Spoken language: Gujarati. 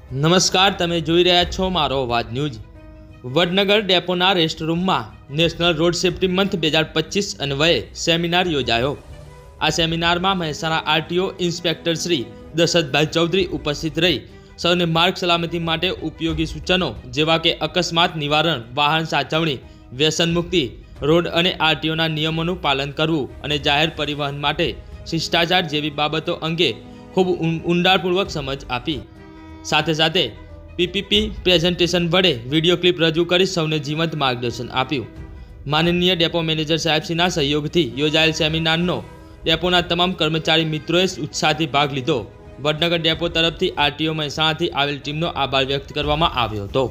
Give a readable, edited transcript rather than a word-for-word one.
નમસ્કાર, તમે જોઈ રહ્યા છો મારો અવાજ ન્યૂઝ। વડનગર ડેપોના રેસ્ટરૂમમાં નેશનલ રોડ સેફ્ટી મંથ 2025 અન્વયે સેમિનાર યોજાયો। આ સેમિનારમાં મહેસાણા આરટીઓ ઇન્સ્પેક્ટર શ્રી દશરથભાઈ ચૌધરી ઉપસ્થિત રહી સૌને માર્ગ સલામતી માટે ઉપયોગી સૂચનો જેવા કે અકસ્માત નિવારણ, વાહન સાચવણી, વ્યસન મુક્તિ, રોડ અને આરટીઓના નિયમોનું પાલન કરવું અને જાહેર પરિવહન માટે શિષ્ટાચાર જેવી બાબતો અંગે ખૂબ ઊંડાણપૂર્વક સમજ આપી। સાથે સાથે પીપીપી પ્રેઝન્ટેશન વડે વિડીયો ક્લિપ રજૂ કરી સૌને જીવંત માર્ગદર્શન આપ્યું। માનનીય ડેપો મેનેજર સાહેબશ્રીના સહયોગથી યોજાયેલ સેમિનારનો ડેપોના તમામ કર્મચારી મિત્રોએ ઉત્સાહથી ભાગ લીધો। વડનગર ડેપો તરફથી આરટીઓ મહેસાણાથી આવેલ ટીમનો આભાર વ્યક્ત કરવામાં આવ્યો હતો।